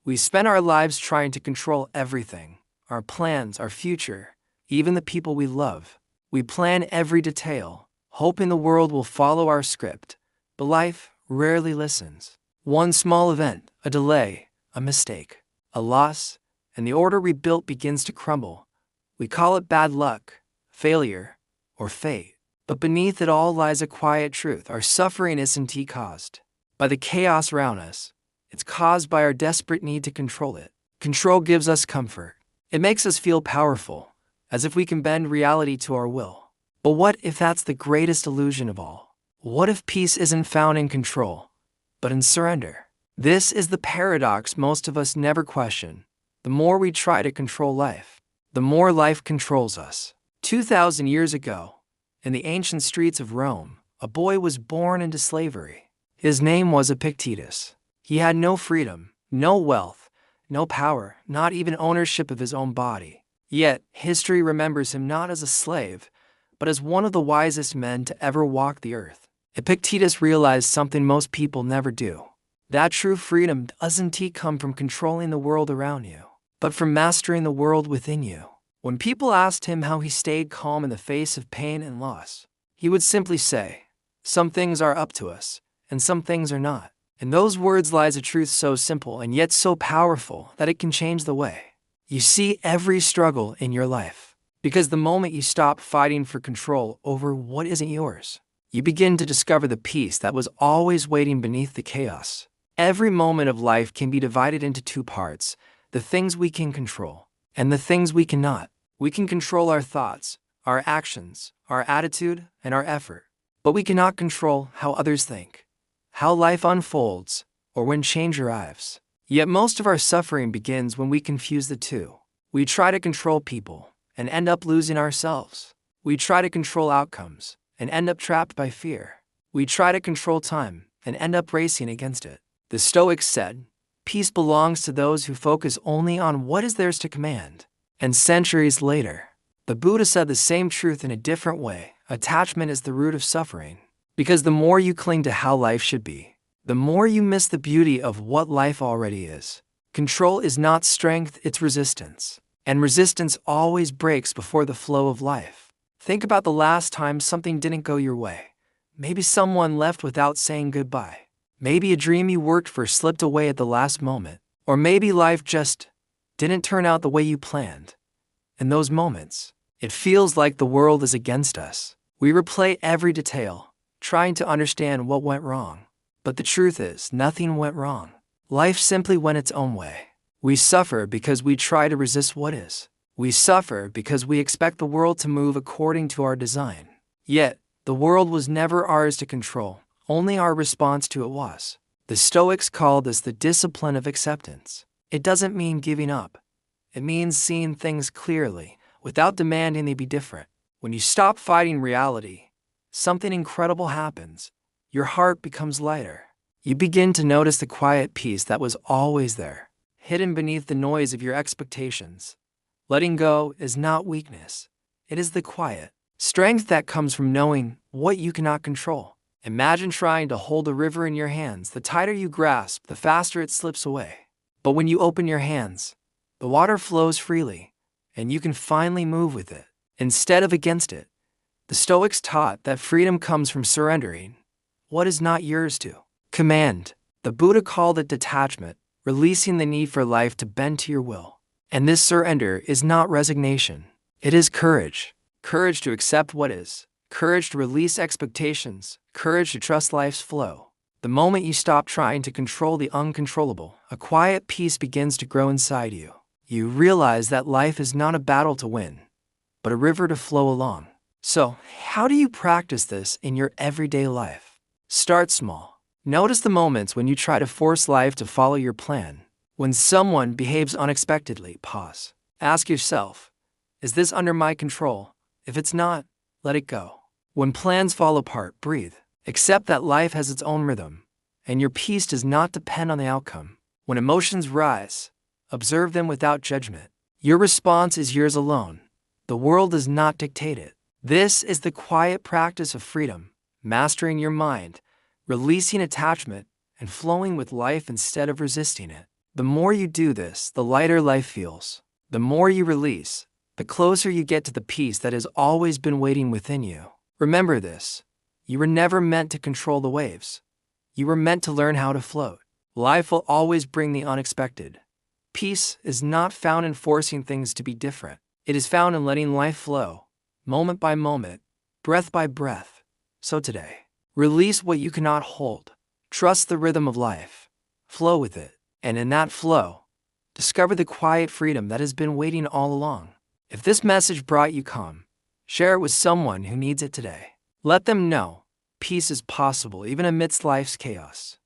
We spend our lives trying to control everything, our plans, our future, even the people we love. We plan every detail, hoping the world will follow our script, but life rarely listens. One small event, a delay, a mistake, a loss, and the order we built begins to crumble. We call it bad luck, failure, or fate. But beneath it all lies a quiet truth. Our suffering isn't caused by the chaos around us. It's caused by our desperate need to control it. Control gives us comfort. It makes us feel powerful, as if we can bend reality to our will. But what if that's the greatest illusion of all? What if peace isn't found in control, but in surrender? This is the paradox most of us never question. The more we try to control life, the more life controls us. 2,000 years ago, in the ancient streets of Rome, a boy was born into slavery. His name was Epictetus. He had no freedom, no wealth, no power, not even ownership of his own body. Yet, history remembers him not as a slave, but as one of the wisest men to ever walk the earth. Epictetus realized something most people never do. That true freedom doesn't come from controlling the world around you, but from mastering the world within you. When people asked him how he stayed calm in the face of pain and loss, he would simply say, "Some things are up to us, and some things are not." In those words lies a truth so simple and yet so powerful that it can change the way you see every struggle in your life. Because the moment you stop fighting for control over what isn't yours, you begin to discover the peace that was always waiting beneath the chaos. Every moment of life can be divided into two parts: the things we can control and the things we cannot. We can control our thoughts, our actions, our attitude, and our effort. But we cannot control how others think, how life unfolds, or when change arrives. Yet most of our suffering begins when we confuse the two. We try to control people and end up losing ourselves. We try to control outcomes and end up trapped by fear. We try to control time and end up racing against it. The Stoics said, "Peace belongs to those who focus only on what is theirs to command." And centuries later, the Buddha said the same truth in a different way. Attachment is the root of suffering. Because the more you cling to how life should be, the more you miss the beauty of what life already is. Control is not strength, it's resistance. And resistance always breaks before the flow of life. Think about the last time something didn't go your way. Maybe someone left without saying goodbye. Maybe a dream you worked for slipped away at the last moment. Or maybe life just didn't turn out the way you planned. In those moments, it feels like the world is against us. We replay every detail, trying to understand what went wrong. But the truth is, nothing went wrong. Life simply went its own way. We suffer because we try to resist what is. We suffer because we expect the world to move according to our design. Yet, the world was never ours to control, only our response to it was. The Stoics call this the discipline of acceptance. It doesn't mean giving up. It means seeing things clearly, without demanding they be different. When you stop fighting reality, something incredible happens. Your heart becomes lighter. You begin to notice the quiet peace that was always there, hidden beneath the noise of your expectations. Letting go is not weakness. It is the quiet strength that comes from knowing what you cannot control. Imagine trying to hold a river in your hands. The tighter you grasp, the faster it slips away. But when you open your hands, the water flows freely, and you can finally move with it, instead of against it. The Stoics taught that freedom comes from surrendering what is not yours to command. The Buddha called it detachment, releasing the need for life to bend to your will. And this surrender is not resignation. It is courage. Courage to accept what is. Courage to release expectations. Courage to trust life's flow. The moment you stop trying to control the uncontrollable, a quiet peace begins to grow inside you. You realize that life is not a battle to win, but a river to flow along. So, how do you practice this in your everyday life? Start small. Notice the moments when you try to force life to follow your plan. When someone behaves unexpectedly, pause. Ask yourself, is this under my control? If it's not, let it go. When plans fall apart, breathe. Accept that life has its own rhythm, and your peace does not depend on the outcome. When emotions rise, observe them without judgment. Your response is yours alone. The world does not dictate it. This is the quiet practice of freedom, mastering your mind, releasing attachment, and flowing with life instead of resisting it. The more you do this, the lighter life feels. The more you release, the closer you get to the peace that has always been waiting within you. Remember this: you were never meant to control the waves. You were meant to learn how to float. Life will always bring the unexpected. Peace is not found in forcing things to be different. It is found in letting life flow, moment by moment, breath by breath. So today, release what you cannot hold. Trust the rhythm of life. Flow with it. And in that flow, discover the quiet freedom that has been waiting all along. If this message brought you calm, share it with someone who needs it today. Let them know peace is possible even amidst life's chaos.